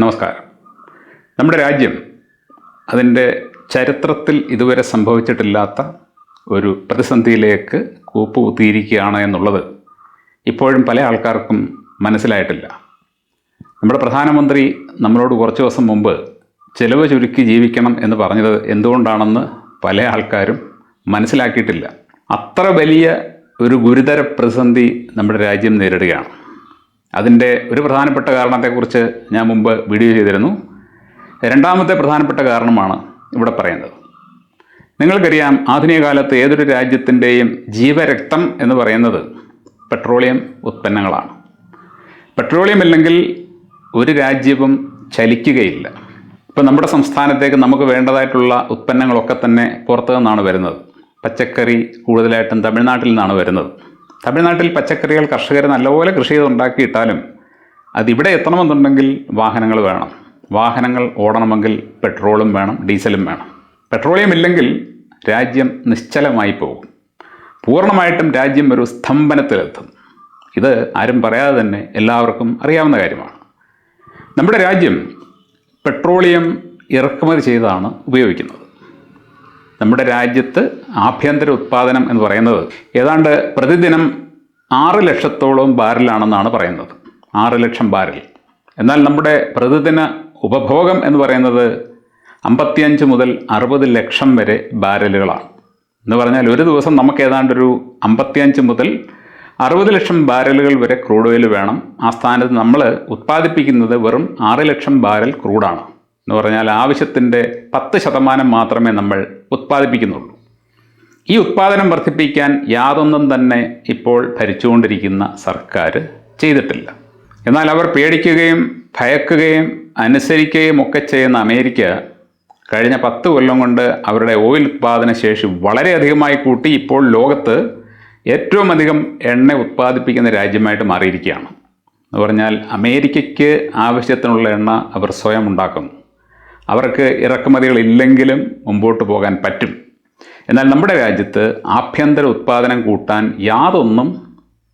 നമസ്കാരം. നമ്മുടെ രാജ്യം അതിൻ്റെ ചരിത്രത്തിൽ ഇതുവരെ സംഭവിച്ചിട്ടില്ലാത്ത ഒരു പ്രതിസന്ധിയിലേക്ക് കൂപ്പുകുത്തിയിരിക്കുകയാണ് എന്നുള്ളത് ഇപ്പോഴും പല ആൾക്കാർക്കും മനസ്സിലായിട്ടില്ല. നമ്മുടെ പ്രധാനമന്ത്രി നമ്മളോട് കുറച്ച് ദിവസം മുമ്പ് ചെലവ് ചുരുക്കി ജീവിക്കണം എന്ന് പറഞ്ഞത് എന്തുകൊണ്ടാണെന്ന് പല ആൾക്കാരും മനസ്സിലാക്കിയിട്ടില്ല. അത്ര വലിയ ഒരു ഗുരുതര പ്രതിസന്ധി നമ്മുടെ രാജ്യം നേരിടുകയാണ്. അതിൻ്റെ ഒരു പ്രധാനപ്പെട്ട കാരണത്തെക്കുറിച്ച് ഞാൻ മുമ്പ് വീഡിയോ ചെയ്തിരുന്നു. രണ്ടാമത്തെ പ്രധാനപ്പെട്ട കാരണമാണ് ഇവിടെ പറയുന്നത്. നിങ്ങൾക്കറിയാം, ആധുനിക കാലത്ത് ഏതൊരു രാജ്യത്തിൻ്റെയും ജീവരക്തം എന്ന് പറയുന്നത് പെട്രോളിയം ഉത്പന്നങ്ങളാണ്. പെട്രോളിയം ഇല്ലെങ്കിൽ ഒരു രാജ്യവും ചലിക്കുകയില്ല. ഇപ്പോൾ നമ്മുടെ സംസ്ഥാനത്തേക്ക് നമുക്ക് വേണ്ടതായിട്ടുള്ള ഉത്പന്നങ്ങളൊക്കെ തന്നെ പുറത്തു നിന്നാണ് വരുന്നത്. പച്ചക്കറി കൂടുതലായിട്ടും തമിഴ്നാട്ടിൽ നിന്നാണ് വരുന്നത്. തമിഴ്നാട്ടിൽ പച്ചക്കറികൾ കർഷകർ നല്ലപോലെ കൃഷി ചെയ്തുണ്ടാക്കിയിട്ടാലും അതിവിടെ എത്തണമെന്നുണ്ടെങ്കിൽ വാഹനങ്ങൾ വേണം. വാഹനങ്ങൾ ഓടണമെങ്കിൽ പെട്രോളും വേണം, ഡീസലും വേണം. പെട്രോളിയം ഇല്ലെങ്കിൽ രാജ്യം നിശ്ചലമായി പോകും. പൂർണ്ണമായിട്ടും രാജ്യം ഒരു സ്തംഭനത്തിലെത്തും. ഇത് ആരും പറയാതെ തന്നെ എല്ലാവർക്കും അറിയാവുന്ന കാര്യമാണ്. നമ്മുടെ രാജ്യം പെട്രോളിയം ഇറക്കുമതി ചെയ്താണ് ഉപയോഗിക്കുന്നത്. നമ്മുടെ രാജ്യത്ത് ആഭ്യന്തര ഉത്പാദനം എന്ന് പറയുന്നത് ഏതാണ്ട് പ്രതിദിനം 6 ലക്ഷത്തോളം ബാരലാണെന്നാണ് പറയുന്നത്. 6 ലക്ഷം ബാരൽ. എന്നാൽ നമ്മുടെ പ്രതിദിന ഉപഭോഗം എന്ന് പറയുന്നത് 55 മുതൽ 60 ലക്ഷം വരെ ബാരലുകളാണ്. എന്ന് പറഞ്ഞാൽ ഒരു ദിവസം നമുക്ക് ഏതാണ്ടൊരു 55 മുതൽ 60 ലക്ഷം ബാരലുകൾ വരെ ക്രൂഡ് ഓയിൽ വേണം. ആ സ്ഥാനത്ത് നമ്മൾ ഉത്പാദിപ്പിക്കുന്നത് വെറും 6 ലക്ഷം ബാരൽ ക്രൂഡാണ്. എന്ന് പറഞ്ഞാൽ ആവശ്യത്തിൻ്റെ 10% മാത്രമേ നമ്മൾ ഉത്പാദിപ്പിക്കുന്നുള്ളൂ. ഈ ഉത്പാദനം വർദ്ധിപ്പിക്കാൻ യാതൊന്നും തന്നെ ഇപ്പോൾ ഭരിച്ചുകൊണ്ടിരിക്കുന്ന സർക്കാർ ചെയ്തിട്ടില്ല. എന്നാൽ അവർ പേടിക്കുകയും ഭയക്കുകയും അനുസരിക്കുകയും ഒക്കെ ചെയ്യുന്ന അമേരിക്ക കഴിഞ്ഞ 10 കൊല്ലം കൊണ്ട് അവരുടെ ഓയിൽ ഉത്പാദന ശേഷി വളരെയധികമായി കൂട്ടി ഇപ്പോൾ ലോകത്ത് ഏറ്റവും അധികം എണ്ണ ഉത്പാദിപ്പിക്കുന്ന രാജ്യമായിട്ട് മാറിയിരിക്കുകയാണ്. എന്ന് പറഞ്ഞാൽ അമേരിക്കയ്ക്ക് ആവശ്യത്തിനുള്ള എണ്ണ അവർ സ്വയം ഉണ്ടാക്കുന്നു. അവർക്ക് ഇറക്കുമതികളില്ലെങ്കിലും മുമ്പോട്ട് പോകാൻ പറ്റും. എന്നാൽ നമ്മുടെ രാജ്യത്ത് ആഭ്യന്തര ഉത്പാദനം കൂട്ടാൻ യാതൊന്നും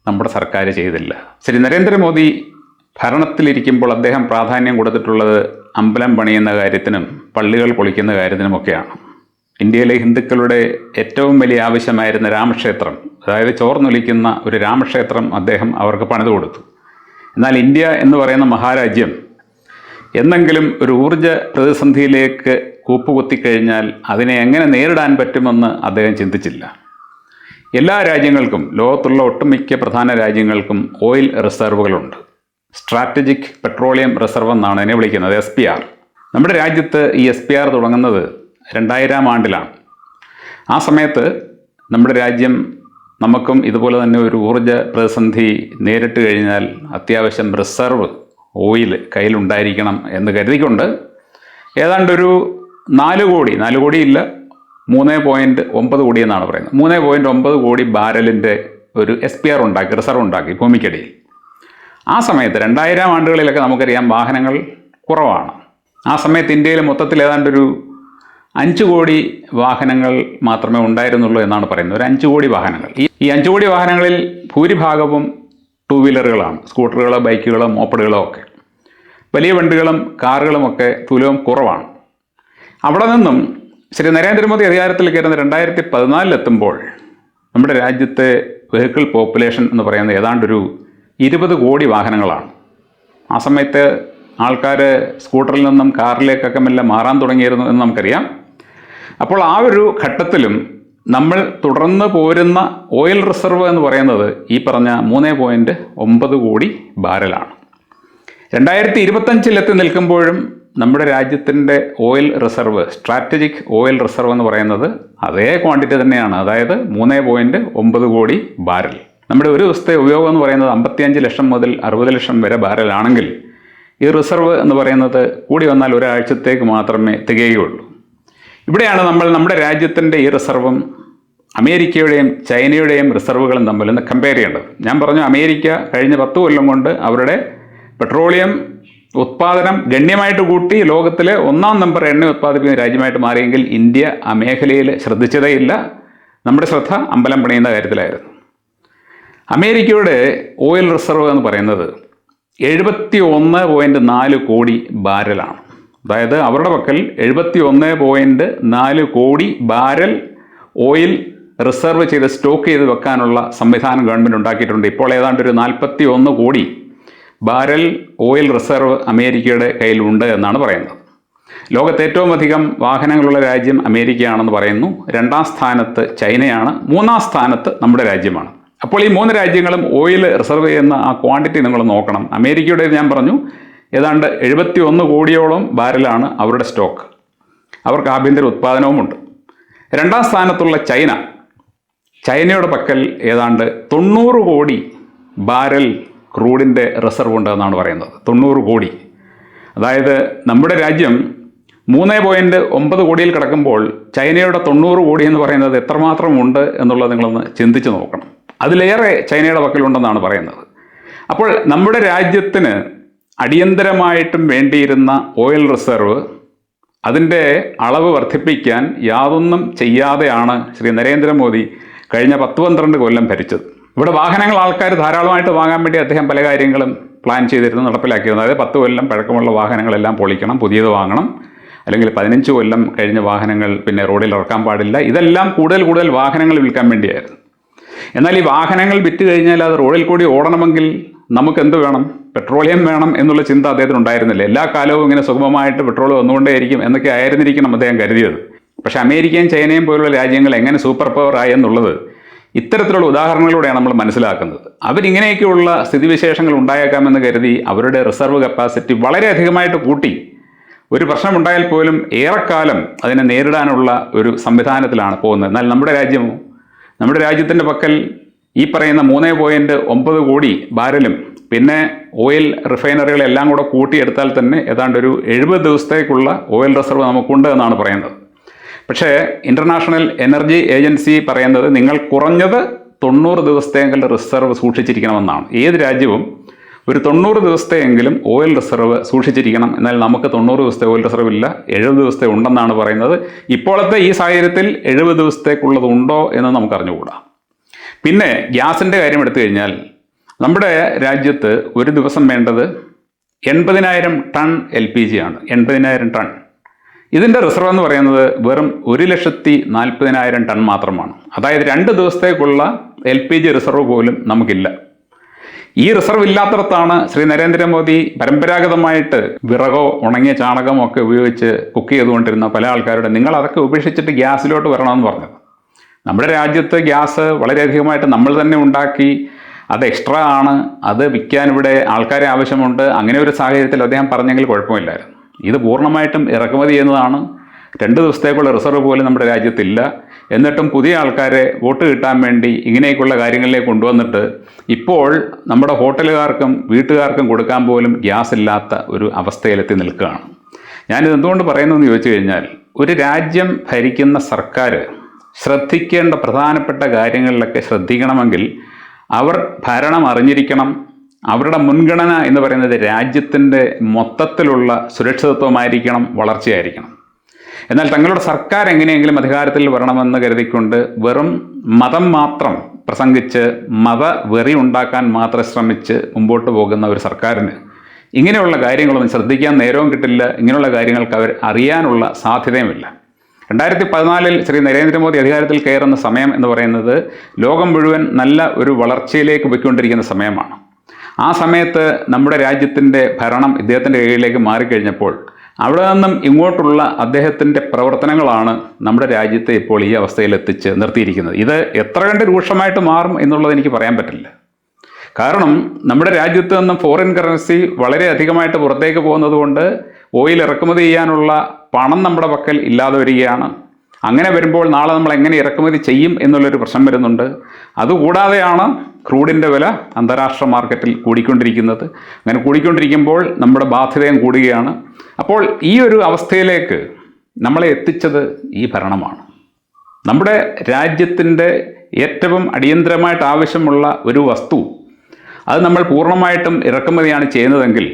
നമ്മുടെ സർക്കാർ ചെയ്തില്ല. ശ്രീ നരേന്ദ്രമോദി ഭരണത്തിലിരിക്കുമ്പോൾ അദ്ദേഹം പ്രാധാന്യം കൊടുത്തിട്ടുള്ളത് അമ്പലം പണിയുന്ന കാര്യത്തിനും പള്ളികൾ പൊളിക്കുന്ന കാര്യത്തിനുമൊക്കെയാണ്. ഇന്ത്യയിലെ ഹിന്ദുക്കളുടെ ഏറ്റവും വലിയ ആവശ്യമായിരുന്ന രാമക്ഷേത്രം, അതായത് ചോർന്നൊലിക്കുന്ന ഒരു രാമക്ഷേത്രം അദ്ദേഹം അവർക്ക് പണിതു കൊടുത്തു. എന്നാൽ ഇന്ത്യ എന്ന് പറയുന്ന മഹാരാജ്യം എന്നെങ്കിലും ഒരു ഊർജ പ്രതിസന്ധിയിലേക്ക് കൂപ്പുകുത്തിക്കഴിഞ്ഞാൽ അതിനെ എങ്ങനെ നേരിടാൻ പറ്റുമെന്ന് അദ്ദേഹം ചിന്തിച്ചില്ല. എല്ലാ രാജ്യങ്ങൾക്കും, ലോകത്തുള്ള ഒട്ടുമിക്ക പ്രധാന രാജ്യങ്ങൾക്കും ഓയിൽ റിസർവുകളുണ്ട്. സ്ട്രാറ്റജിക് പെട്രോളിയം റിസർവ് എന്നാണ് അതിനെ വിളിക്കുന്നത്, SPR. നമ്മുടെ രാജ്യത്ത് ഈ SPR തുടങ്ങുന്നത് 2000 ആണ്ടിലാണ്. ആ സമയത്ത് നമ്മുടെ രാജ്യം നമുക്കും ഇതുപോലെ തന്നെ ഒരു ഊർജ പ്രതിസന്ധി നേരിട്ട് കഴിഞ്ഞാൽ അത്യാവശ്യം റിസർവ് ഓയിൽ കയ്യിലുണ്ടായിരിക്കണം എന്ന് കരുതിക്കൊണ്ട് ഏതാണ്ടൊരു 4 കോടിയില്ല 3.9 കോടി എന്നാണ് പറയുന്നത്. 3.9 കോടി ബാരലിൻ്റെ ഒരു SPR ഉണ്ടാക്കി, റിസർവ് ഉണ്ടാക്കി ഭൂമിക്കടിയിൽ. ആ സമയത്ത് 2000 ആണ്ടുകളിലൊക്കെ നമുക്കറിയാം വാഹനങ്ങൾ കുറവാണ്. ആ സമയത്ത് ഇന്ത്യയിൽ മൊത്തത്തിൽ ഏതാണ്ടൊരു 5 കോടി വാഹനങ്ങൾ മാത്രമേ ഉണ്ടായിരുന്നുള്ളൂ എന്നാണ് പറയുന്നത്. ഒരു 5 കോടി വാഹനങ്ങൾ. ഈ 5 കോടി വാഹനങ്ങളിൽ ഭൂരിഭാഗവും 2 വീലറുകളാണ്. സ്കൂട്ടറുകളോ ബൈക്കുകളോ മോപ്പഡുകളോ ഒക്കെ. വലിയ വണ്ടികളും കാറുകളുമൊക്കെ തുലവും കുറവാണ്. അവിടെ നിന്നും ശ്രീ നരേന്ദ്രമോദി അധികാരത്തിൽ കയറുന്ന 2014 എത്തുമ്പോൾ നമ്മുടെ രാജ്യത്തെ വെഹിക്കിൾ പോപ്പുലേഷൻ എന്ന് പറയുന്നത് ഏതാണ്ടൊരു 20 കോടി വാഹനങ്ങളാണ്. ആ സമയത്ത് ആൾക്കാർ സ്കൂട്ടറിൽ നിന്നും കാറിലേക്കൊക്കെ മെല്ലെ മാറാൻ തുടങ്ങിയിരുന്നു എന്ന് നമുക്കറിയാം. അപ്പോൾ ആ ഒരു ഘട്ടത്തിലും നമ്മൾ തുടർന്ന് പോരുന്ന ഓയിൽ റിസർവ് എന്ന് പറയുന്നത് ഈ പറഞ്ഞ 3.9 കോടി ബാരലാണ്. 2025 എത്തി നിൽക്കുമ്പോഴും നമ്മുടെ രാജ്യത്തിൻ്റെ oil reserve, strategic oil reserve എന്ന് പറയുന്നത് അതേ ക്വാണ്ടിറ്റി തന്നെയാണ്. അതായത് 3.9 കോടി ബാരൽ. നമ്മുടെ ഒരു ദിവസത്തെ ഉപയോഗം എന്ന് പറയുന്നത് 55 ലക്ഷം മുതൽ 60 ലക്ഷം വരെ ബാരലാണെങ്കിൽ ഈ റിസർവ് എന്ന് പറയുന്നത് കൂടി വന്നാൽ ഒരാഴ്ചത്തേക്ക് മാത്രമേ തികയുകയുള്ളൂ. ഇവിടെയാണ് നമ്മൾ നമ്മുടെ രാജ്യത്തിൻ്റെ ഈ റിസർവും അമേരിക്കയുടെയും ചൈനയുടെയും റിസർവുകളും തമ്മിലൊന്ന് കമ്പയർ ചെയ്യേണ്ടത്. ഞാൻ പറഞ്ഞു, അമേരിക്ക കഴിഞ്ഞ 10 കൊല്ലം കൊണ്ട് അവരുടെ പെട്രോളിയം ഉത്പാദനം ഗണ്യമായിട്ട് കൂട്ടി ലോകത്തിലെ 1-ാം നമ്പർ എണ്ണ ഉത്പാദിപ്പിക്കുന്ന രാജ്യമായിട്ട് മാറിയെങ്കിൽ ഇന്ത്യ ആ മേഖലയിൽ ശ്രദ്ധിച്ചതേയില്ല. നമ്മുടെ ശ്രദ്ധ അമ്പലം പണിയുന്ന കാര്യത്തിലായിരുന്നു. അമേരിക്കയുടെ ഓയിൽ റിസർവ് എന്ന് പറയുന്നത് 71.4 കോടി ബാരലാണ്. അതായത് അവരുടെ പക്കൽ 71.4 കോടി ബാരൽ ഓയിൽ റിസർവ് ചെയ്ത് സ്റ്റോക്ക് ചെയ്ത് വെക്കാനുള്ള സംവിധാനം ഗവൺമെൻറ് ഉണ്ടാക്കിയിട്ടുണ്ട്. ഇപ്പോൾ ഏതാണ്ട് ഒരു 41 കോടി ബാരൽ ഓയിൽ റിസർവ് അമേരിക്കയുടെ കയ്യിലുണ്ട് എന്നാണ് പറയുന്നത്. ലോകത്ത് ഏറ്റവും അധികം വാഹനങ്ങളുള്ള രാജ്യം അമേരിക്കയാണെന്ന് പറയുന്നു. 2ാം സ്ഥാനത്ത് ചൈനയാണ്. 3ാം സ്ഥാനത്ത് നമ്മുടെ രാജ്യമാണ്. അപ്പോൾ ഈ 3 രാജ്യങ്ങളും ഓയിൽ റിസർവ് ചെയ്യുന്ന ആ ക്വാണ്ടിറ്റി നിങ്ങൾ നോക്കണം. അമേരിക്കയുടെ ഞാൻ പറഞ്ഞു ഏതാണ്ട് 71 കോടിയോളം ബാരലാണ് അവരുടെ സ്റ്റോക്ക്. അവർക്ക് ആഭ്യന്തര ഉത്പാദനവുമുണ്ട്. 2ാം സ്ഥാനത്തുള്ള ചൈനയുടെ പക്കൽ ഏതാണ്ട് 90 കോടി ബാരൽ ക്രൂഡിൻ്റെ റിസർവ് ഉണ്ട് എന്നാണ് പറയുന്നത്. 90 കോടി. അതായത് നമ്മുടെ രാജ്യം 3.9 കോടിയിൽ കിടക്കുമ്പോൾ ചൈനയുടെ 90 കോടി എന്ന് പറയുന്നത് എത്രമാത്രം ഉണ്ട് എന്നുള്ളത് നിങ്ങളൊന്ന് ചിന്തിച്ച് നോക്കണം. അതിലേറെ ചൈനയുടെ പക്കലുണ്ടെന്നാണ് പറയുന്നത്. അപ്പോൾ നമ്മുടെ രാജ്യത്തിന് അടിയന്തരമായിട്ടും വേണ്ടിയിരുന്ന ഓയിൽ റിസർവ് അതിൻ്റെ അളവ് വർദ്ധിപ്പിക്കാൻ യാതൊന്നും ചെയ്യാതെയാണ് ശ്രീ നരേന്ദ്രമോദി കഴിഞ്ഞ 10-12 കൊല്ലം ഭരിച്ചത്. ഇവിടെ വാഹനങ്ങൾ ആൾക്കാർ ധാരാളമായിട്ട് വാങ്ങാൻ വേണ്ടി അദ്ദേഹം പല കാര്യങ്ങളും പ്ലാൻ ചെയ്തിരുന്നു, നടപ്പിലാക്കിയിരുന്നു. അതായത് 10 കൊല്ലം പഴക്കമുള്ള വാഹനങ്ങളെല്ലാം പൊളിക്കണം, പുതിയത് വാങ്ങണം, അല്ലെങ്കിൽ 15 കൊല്ലം കഴിഞ്ഞ വാഹനങ്ങൾ പിന്നെ റോഡിൽ ഇറക്കാൻ പാടില്ല. ഇതെല്ലാം കൂടുതൽ വാഹനങ്ങൾ വിൽക്കാൻ വേണ്ടിയായിരുന്നു. എന്നാൽ ഈ വാഹനങ്ങൾ വിറ്റ് കഴിഞ്ഞാൽ അത് റോഡിൽ കൂടി ഓടണമെങ്കിൽ നമുക്ക് എന്ത് വേണം? പെട്രോളിയം വേണം എന്നുള്ള ചിന്ത അദ്ദേഹത്തിന് ഉണ്ടായിരുന്നില്ല. എല്ലാ കാലവും ഇങ്ങനെ സുഗമമായിട്ട് പെട്രോൾ വന്നുകൊണ്ടേയിരിക്കും എന്നൊക്കെ ആയിരുന്നിരിക്കണം അദ്ദേഹം കരുതിയത്. പക്ഷേ അമേരിക്കയും ചൈനയും പോലുള്ള രാജ്യങ്ങൾ എങ്ങനെ സൂപ്പർ പവർ ആയി എന്നുള്ളത് ഇത്തരത്തിലുള്ള ഉദാഹരണങ്ങളിലൂടെയാണ് നമ്മൾ മനസ്സിലാക്കുന്നത്. അവരിങ്ങനെയൊക്കെയുള്ള സ്ഥിതിവിശേഷങ്ങൾ ഉണ്ടായേക്കാമെന്ന് കരുതി അവരുടെ റിസർവ് കപ്പാസിറ്റി വളരെയധികമായിട്ട് കൂട്ടി. ഒരു പ്രശ്നമുണ്ടായാൽ പോലും ഏറെക്കാലം അതിനെ നേരിടാനുള്ള ഒരു സംവിധാനത്തിലാണ് പോകുന്നത്. എന്നാൽ നമ്മുടെ രാജ്യത്തിൻ്റെ പക്കൽ ഈ പറയുന്ന 3.9 കോടി ബാരലും പിന്നെ ഓയിൽ റിഫൈനറികളെല്ലാം കൂടെ കൂട്ടിയെടുത്താൽ തന്നെ ഏതാണ്ട് ഒരു 70 ദിവസത്തേക്കുള്ള ഓയിൽ റിസർവ് നമുക്കുണ്ട് എന്നാണ് പറയുന്നത്. പക്ഷേ ഇൻ്റർനാഷണൽ എനർജി ഏജൻസി പറയുന്നത് നിങ്ങൾ കുറഞ്ഞത് 90 ദിവസത്തെയെങ്കിലും റിസർവ് സൂക്ഷിച്ചിരിക്കണമെന്നാണ്. ഏത് രാജ്യവും ഒരു 90 ദിവസത്തെയെങ്കിലും ഓയിൽ റിസർവ് സൂക്ഷിച്ചിരിക്കണം. എന്നാൽ നമുക്ക് 90 ദിവസത്തെ ഓയിൽ റിസർവ് ഇല്ല, 70 ദിവസത്തെ ഉണ്ടെന്നാണ് പറയുന്നത്. ഇപ്പോഴത്തെ ഈ സാഹചര്യത്തിൽ 70 ദിവസത്തേക്കുള്ളത് ഉണ്ടോ എന്ന് നമുക്ക് അറിഞ്ഞുകൂടാ. പിന്നെ ഗ്യാസിൻ്റെ കാര്യം എടുത്തു കഴിഞ്ഞാൽ നമ്മുടെ രാജ്യത്ത് ഒരു ദിവസം വേണ്ടത് 80,000 ടൺ LPG ആണ്. 80,000 ടൺ. ഇതിൻ്റെ റിസർവ് എന്ന് പറയുന്നത് വെറും 1,40,000 ടൺ മാത്രമാണ്. അതായത് 2 ദിവസത്തേക്കുള്ള LPG റിസർവ് പോലും നമുക്കില്ല. ഈ റിസർവ് ഇല്ലാത്തടത്താണ് ശ്രീ നരേന്ദ്രമോദി പരമ്പരാഗതമായിട്ട് വിറകോ ഉണങ്ങിയ ചാണകമോ ഒക്കെ ഉപയോഗിച്ച് കുക്ക് ചെയ്തുകൊണ്ടിരുന്ന പല ആൾക്കാരുടെ നിങ്ങൾ അതൊക്കെ ഉപേക്ഷിച്ചിട്ട് ഗ്യാസിലോട്ട് വരണമെന്ന് പറഞ്ഞത്. നമ്മുടെ രാജ്യത്ത് ഗ്യാസ് വളരെയധികമായിട്ട് നമ്മൾ തന്നെ ഉണ്ടാക്കി, അത് എക്സ്ട്രാ ആണ്, അത് വിൽക്കാൻ ഇവിടെ ആൾക്കാരെ ആവശ്യമുണ്ട്. അങ്ങനെ ഒരു സാഹചര്യത്തിൽ അദ്ദേഹം പറഞ്ഞെങ്കിൽ കുഴപ്പമില്ലായിരുന്നു. ഇത് പൂർണ്ണമായിട്ടും ഇറക്കുമതി ചെയ്യുന്നതാണ്. 2 ദിവസത്തേക്കുള്ള റിസർവ് പോലും നമ്മുടെ രാജ്യത്തില്ല. എന്നിട്ടും പുതിയ ആൾക്കാരെ വോട്ട് കിട്ടാൻ വേണ്ടി ഇങ്ങനെയൊക്കെയുള്ള കാര്യങ്ങളിലേക്ക് കൊണ്ടുവന്നിട്ട് ഇപ്പോൾ നമ്മുടെ ഹോട്ടലുകാർക്കും വീട്ടുകാർക്കും കൊടുക്കാൻ പോലും ഗ്യാസ് ഇല്ലാത്ത ഒരു അവസ്ഥയിലെത്തി നിൽക്കുകയാണ്. ഞാനിത് എന്തുകൊണ്ട് പറയുന്നതെന്ന് ചോദിച്ചു കഴിഞ്ഞാൽ, ഒരു രാജ്യം ഭരിക്കുന്ന സർക്കാർ ശ്രദ്ധിക്കേണ്ട പ്രധാനപ്പെട്ട കാര്യങ്ങളിലൊക്കെ ശ്രദ്ധിക്കണമെങ്കിൽ അവർ ഭരണം അറിഞ്ഞിരിക്കണം. അവരുടെ മുൻഗണന എന്ന് പറയുന്നത് രാജ്യത്തിൻ്റെ മൊത്തത്തിലുള്ള സുരക്ഷിതത്വമായിരിക്കണം, വളർച്ചയായിരിക്കണം. എന്നാൽ തങ്ങളുടെ സർക്കാർ എങ്ങനെയെങ്കിലും അധികാരത്തിൽ വരണമെന്ന് കരുതിക്കൊണ്ട് വെറും മതം മാത്രം പ്രസംഗിച്ച് മതവെറി ഉണ്ടാക്കാൻ മാത്രം ശ്രമിച്ച് മുമ്പോട്ട് പോകുന്ന ഒരു സർക്കാരിന് ഇങ്ങനെയുള്ള കാര്യങ്ങളൊന്നും ശ്രദ്ധിക്കാൻ നേരവും കിട്ടില്ല. ഇങ്ങനെയുള്ള കാര്യങ്ങൾക്ക് അവർ അറിയാനുള്ള സാധ്യതയുമില്ല. 2014 ശ്രീ നരേന്ദ്രമോദി അധികാരത്തിൽ കയറുന്ന സമയം എന്ന് പറയുന്നത് ലോകം മുഴുവൻ നല്ല ഒരു വളർച്ചയിലേക്ക് പോയിക്കൊണ്ടിരിക്കുന്ന സമയമാണ്. ആ സമയത്ത് നമ്മുടെ രാജ്യത്തിൻ്റെ ഭരണം ഇദ്ദേഹത്തിൻ്റെ കീഴിലേക്ക് മാറിക്കഴിഞ്ഞപ്പോൾ അവിടെ നിന്നും ഇങ്ങോട്ടുള്ള അദ്ദേഹത്തിൻ്റെ പ്രവർത്തനങ്ങളാണ് നമ്മുടെ രാജ്യത്തെ ഇപ്പോൾ ഈ അവസ്ഥയിൽ എത്തിച്ച് നിർത്തിയിരിക്കുന്നത്. ഇത് എത്ര കണ്ട് രൂക്ഷമായിട്ട് മാറും എന്നുള്ളത് എനിക്ക് പറയാൻ പറ്റില്ല. കാരണം നമ്മുടെ രാജ്യത്ത് നിന്നും ഫോറിൻ കറൻസി വളരെ അധികമായിട്ട് പുറത്തേക്ക് പോകുന്നത് കൊണ്ട് ഓയിൽ ഇറക്കുമതി ചെയ്യാനുള്ള പണം നമ്മുടെ പക്കൽ ഇല്ലാതെ വരികയാണ്. അങ്ങനെ വരുമ്പോൾ നാളെ നമ്മൾ എങ്ങനെ ഇറക്കുമതി ചെയ്യും എന്നുള്ളൊരു പ്രശ്നം വരുന്നുണ്ട്. അതുകൂടാതെയാണ് ക്രൂഡിൻ്റെ വില അന്താരാഷ്ട്ര മാർക്കറ്റിൽ കൂടിക്കൊണ്ടിരിക്കുന്നത്. അങ്ങനെ കൂടിക്കൊണ്ടിരിക്കുമ്പോൾ നമ്മുടെ ബാധ്യതയും കൂടുകയാണ്. അപ്പോൾ ഈ ഒരു അവസ്ഥയിലേക്ക് നമ്മളെ എത്തിച്ചത് ഈ ഭരണമാണ്. നമ്മുടെ രാജ്യത്തിൻ്റെ ഏറ്റവും അടിയന്തരമായിട്ട് ആവശ്യമുള്ള ഒരു വസ്തു അത് നമ്മൾ പൂർണ്ണമായിട്ടും ഇറക്കുമതിയാണ് ചെയ്യുന്നതെങ്കിൽ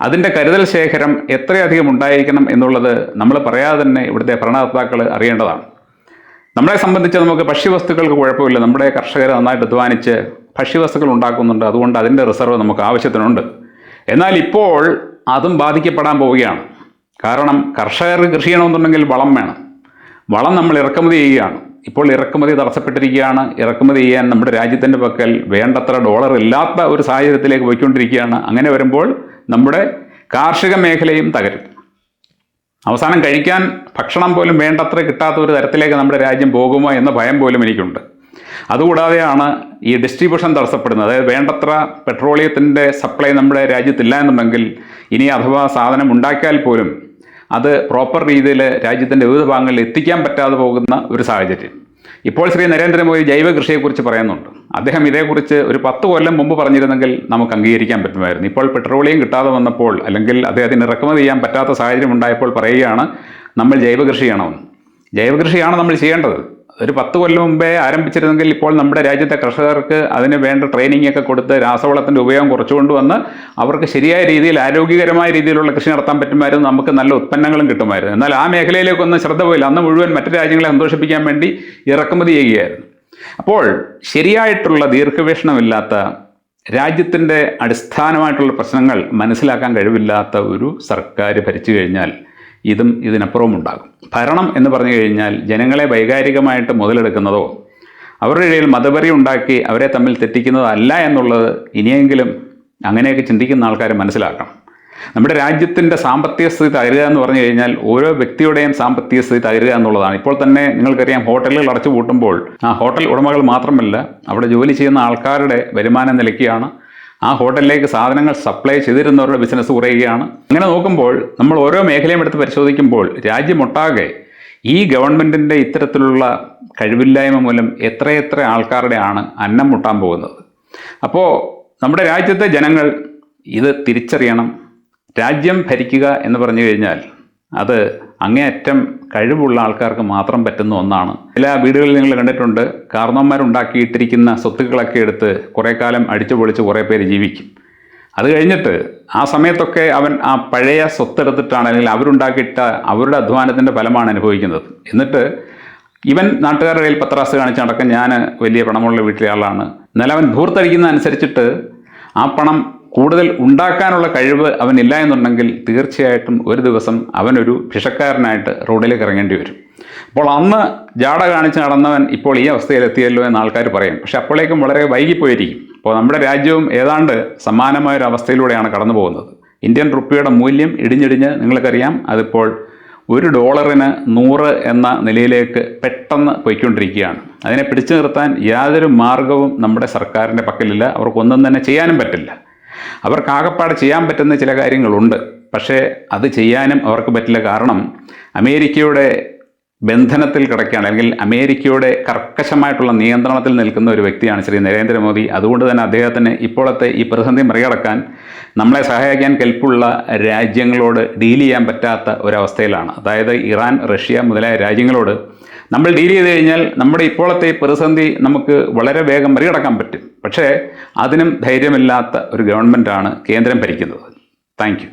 അതിൻ്റെ കരുതൽ ശേഖരം എത്രയധികം ഉണ്ടായിരിക്കണം എന്നുള്ളത് നമ്മൾ പറയാതെ തന്നെ ഇവിടുത്തെ ഭരണകർത്താക്കൾ അറിയേണ്ടതാണ്. നമ്മളെ സംബന്ധിച്ച് നമുക്ക് ഭക്ഷ്യവസ്തുക്കൾക്ക് കുഴപ്പമില്ല. നമ്മുടെ കർഷകർ നന്നായിട്ട് അധ്വാനിച്ച് ഭക്ഷ്യവസ്തുക്കൾ ഉണ്ടാക്കുന്നുണ്ട്. അതുകൊണ്ട് അതിൻ്റെ റിസർവ് നമുക്ക് ആവശ്യത്തിനുണ്ട്. എന്നാൽ ഇപ്പോൾ അതും ബാധിക്കപ്പെടാൻ പോവുകയാണ്. കാരണം കർഷകർക്ക് കൃഷി ചെയ്യണമെന്നുണ്ടെങ്കിൽ വളം വേണം. വളം നമ്മൾ ഇറക്കുമതി ചെയ്യുകയാണ്. ഇപ്പോൾ ഇറക്കുമതി തടസ്സപ്പെട്ടിരിക്കുകയാണ്. ഇറക്കുമതി ചെയ്യാൻ നമ്മുടെ രാജ്യത്തിൻ്റെ പക്കൽ വേണ്ടത്ര ഡോളർ ഇല്ലാത്ത ഒരു സാഹചര്യത്തിലേക്ക് പോയിക്കൊണ്ടിരിക്കുകയാണ്. അങ്ങനെ വരുമ്പോൾ നമ്മുടെ കാർഷിക മേഖലയും തകരും. അവസാനം കഴിക്കാൻ ഭക്ഷണം പോലും വേണ്ടത്ര കിട്ടാത്ത ഒരു തരത്തിലേക്ക് നമ്മുടെ രാജ്യം പോകുമോ എന്ന ഭയം പോലും എനിക്കുണ്ട്. അതുകൂടാതെയാണ് ഈ ഡിസ്ട്രിബ്യൂഷൻ തടസ്സപ്പെടുന്നത്. അതായത് വേണ്ടത്ര പെട്രോളിയത്തിൻ്റെ സപ്ലൈ നമ്മുടെ രാജ്യത്തില്ല എന്നുണ്ടെങ്കിൽ ഇനി അഥവാ സാധനം ഉണ്ടാക്കിയാൽ പോലും അത് പ്രോപ്പർ രീതിയിൽ രാജ്യത്തിൻ്റെ വിവിധ ഭാഗങ്ങളിൽ എത്തിക്കാൻ പറ്റാതെ പോകുന്ന ഒരു സാഹചര്യം. ഇപ്പോൾ ശ്രീ നരേന്ദ്രമോദി ജൈവ കൃഷിയെക്കുറിച്ച് പറയുന്നുണ്ട്. അദ്ദേഹം ഇതേക്കുറിച്ച് ഒരു 10 കൊല്ലം മുമ്പ് പറഞ്ഞിരുന്നെങ്കിൽ നമുക്ക് അംഗീകരിക്കാൻ പറ്റുമായിരുന്നു. ഇപ്പോൾ പെട്രോളിയം കിട്ടാതെ വന്നപ്പോൾ, അല്ലെങ്കിൽ അദ്ദേഹത്തിന് ഇറക്കുമതി ചെയ്യാൻ പറ്റാത്ത സാഹചര്യം ഉണ്ടായപ്പോൾ പറയുകയാണ് നമ്മൾ ജൈവ കൃഷി ചെയ്യണമെന്ന്. ജൈവ കൃഷിയാണ് നമ്മൾ ചെയ്യേണ്ടത്. ഒരു 10 കൊല്ലം മുമ്പേ ആരംഭിച്ചിരുന്നെങ്കിൽ ഇപ്പോൾ നമ്മുടെ രാജ്യത്തെ കർഷകർക്ക് അതിന് വേണ്ട ട്രെയിനിങ് ഒക്കെ കൊടുത്ത് രാസവളത്തിൻ്റെ ഉപയോഗം കുറച്ചുകൊണ്ട് വന്ന് അവർക്ക് ശരിയായ രീതിയിൽ ആരോഗ്യകരമായ രീതിയിലുള്ള കൃഷി നടത്താൻ പറ്റുമായിരുന്നു. നമുക്ക് നല്ല ഉത്പന്നങ്ങളും കിട്ടുമായിരുന്നു. എന്നാൽ ആ മേഖലയിലേക്കൊന്നും ശ്രദ്ധ പോയില്ല. അന്ന് മുഴുവൻ മറ്റു രാജ്യങ്ങളെ സന്തോഷിപ്പിക്കാൻ വേണ്ടി ഇറക്കുമതി ചെയ്യുകയായിരുന്നു. അപ്പോൾ ശരിയായിട്ടുള്ള ദീർഘവീക്ഷണമില്ലാത്ത, രാജ്യത്തിൻ്റെ അടിസ്ഥാനമായിട്ടുള്ള പ്രശ്നങ്ങൾ മനസ്സിലാക്കാൻ കഴിവില്ലാത്ത ഒരു സർക്കാർ ഭരിച്ചു കഴിഞ്ഞാൽ ഇതും ഇതിനപ്പുറവും ഉണ്ടാകും. ഭരണം എന്ന് പറഞ്ഞു കഴിഞ്ഞാൽ ജനങ്ങളെ വൈകാരികമായിട്ട് മുതലെടുക്കുന്നതോ അവരുടെ ഇടയിൽ മതവെറി ഉണ്ടാക്കി അവരെ തമ്മിൽ തെറ്റിക്കുന്നതോ അല്ല എന്നുള്ളത് ഇനിയെങ്കിലും അങ്ങനെയൊക്കെ ചിന്തിക്കുന്ന ആൾക്കാർ മനസ്സിലാക്കണം. നമ്മുടെ രാജ്യത്തിൻ്റെ സാമ്പത്തിക സ്ഥിതി തകരുക എന്ന് പറഞ്ഞു കഴിഞ്ഞാൽ ഓരോ വ്യക്തിയുടെയും സാമ്പത്തിക സ്ഥിതി തകരുക എന്നുള്ളതാണ്. ഇപ്പോൾ തന്നെ നിങ്ങൾക്കറിയാം, ഹോട്ടലുകൾ അടച്ചു പൂട്ടുമ്പോൾ ആ ഹോട്ടൽ ഉടമകൾ മാത്രമല്ല, അവിടെ ജോലി ചെയ്യുന്ന ആൾക്കാരുടെ വരുമാനം നിലയ്ക്കുകയാണ്. ആ ഹോട്ടലിലേക്ക് സാധനങ്ങൾ സപ്ലൈ ചെയ്തിരുന്നവരുടെ ബിസിനസ് കുറയുകയാണ്. അങ്ങനെ നോക്കുമ്പോൾ നമ്മൾ ഓരോ മേഖലയും എടുത്ത് പരിശോധിക്കുമ്പോൾ രാജ്യമൊട്ടാകെ ഈ ഗവൺമെൻറ്റിൻ്റെ ഇത്തരത്തിലുള്ള കഴിവില്ലായ്മ മൂലം എത്രയെത്ര ആൾക്കാരുടെയാണ് അന്നം മുട്ടാൻ പോകുന്നത്. അപ്പോൾ നമ്മുടെ രാജ്യത്തെ ജനങ്ങൾ ഇത് തിരിച്ചറിയണം. രാജ്യം ഭരിക്കുക എന്ന് പറഞ്ഞു കഴിഞ്ഞാൽ അത് അങ്ങേയറ്റം കഴിവുള്ള ആൾക്കാർക്ക് മാത്രം പറ്റുന്ന ഒന്നാണ്. ചില വീടുകളിൽ നിങ്ങൾ കണ്ടിട്ടുണ്ട്, കാരണവന്മാരുണ്ടാക്കിയിട്ടിരിക്കുന്ന സ്വത്തുക്കളൊക്കെ എടുത്ത് കുറേ കാലം അടിച്ചു പൊളിച്ച് കുറേ പേര് ജീവിക്കും. അത് കഴിഞ്ഞിട്ട് ആ സമയത്തൊക്കെ അവൻ ആ പഴയ സ്വത്തെടുത്തിട്ടാണ്, അല്ലെങ്കിൽ അവരുണ്ടാക്കിയിട്ട അവരുടെ അധ്വാനത്തിൻ്റെ ഫലമാണ് അനുഭവിക്കുന്നത്. എന്നിട്ട് ഇവൻ നാട്ടുകാരുടെ കയ്യിൽ പത്രാസ് കാണിച്ച് നടക്കാൻ ഞാൻ വലിയ പണമുള്ള വീട്ടിലെ ആളാണ്. എന്നാൽ അവൻ ധൂർത്തടിക്കുന്ന അനുസരിച്ചിട്ട് ആ പണം കൂടുതൽ ഉണ്ടാക്കാനുള്ള കഴിവ് അവനില്ല എന്നുണ്ടെങ്കിൽ തീർച്ചയായിട്ടും ഒരു ദിവസം അവനൊരു ഭിഷക്കാരനായിട്ട് റോഡിലേക്ക് ഇറങ്ങേണ്ടി വരും. അപ്പോൾ അന്ന് ജാട കാണിച്ച് നടന്നവൻ ഇപ്പോൾ ഈ അവസ്ഥയിലെത്തിയല്ലോ എന്ന് ആൾക്കാർ പറയും. പക്ഷെ അപ്പോഴേക്കും വളരെ വൈകിപ്പോയിരിക്കും. അപ്പോൾ നമ്മുടെ രാജ്യവും ഏതാണ്ട് സമാനമായൊരു അവസ്ഥയിലൂടെയാണ് കടന്നു പോകുന്നത്. ഇന്ത്യൻ റുപ്പിയുടെ മൂല്യം ഇടിഞ്ഞിടിഞ്ഞ് നിങ്ങൾക്കറിയാം, അതിപ്പോൾ $1 100 എന്ന നിലയിലേക്ക് പെട്ടെന്ന് പോയിക്കൊണ്ടിരിക്കുകയാണ്. അതിനെ പിടിച്ചു നിർത്താൻ യാതൊരു മാർഗവും നമ്മുടെ സർക്കാരിൻ്റെ പക്കലില്ല. അവർക്കൊന്നും തന്നെ ചെയ്യാനും പറ്റില്ല. അവർക്ക് ആകപ്പാടെ ചെയ്യാൻ പറ്റുന്ന ചില കാര്യങ്ങളുണ്ട്, പക്ഷേ അത് ചെയ്യാനും അവർക്ക് പറ്റില്ല. കാരണം അമേരിക്കയുടെ ബന്ധനത്തിൽ കിടക്കുകയാണ്, അല്ലെങ്കിൽ അമേരിക്കയുടെ കർക്കശമായിട്ടുള്ള നിയന്ത്രണത്തിൽ നിൽക്കുന്ന ഒരു വ്യക്തിയാണ് ശ്രീ നരേന്ദ്രമോദി. അതുകൊണ്ട് തന്നെ അദ്ദേഹത്തിന് ഇപ്പോഴത്തെ ഈ പ്രതിസന്ധി മറികടക്കാൻ നമ്മളെ സഹായിക്കാൻ കെൽപ്പുള്ള രാജ്യങ്ങളോട് ഡീൽ ചെയ്യാൻ പറ്റാത്ത ഒരവസ്ഥയിലാണ്. അതായത് ഇറാൻ, റഷ്യ മുതലായ രാജ്യങ്ങളോട് നമ്മൾ ഡീൽ ചെയ്ത് കഴിഞ്ഞാൽ നമ്മുടെ ഇപ്പോഴത്തെ പ്രതിസന്ധി നമുക്ക് വളരെ വേഗം മറികടക്കാൻ പറ്റും. പക്ഷേ അതിനും ധൈര്യമില്ലാത്ത ഒരു ഗവൺമെൻറ്റാണ് കേന്ദ്രം ഭരിക്കുന്നത്. Thank you.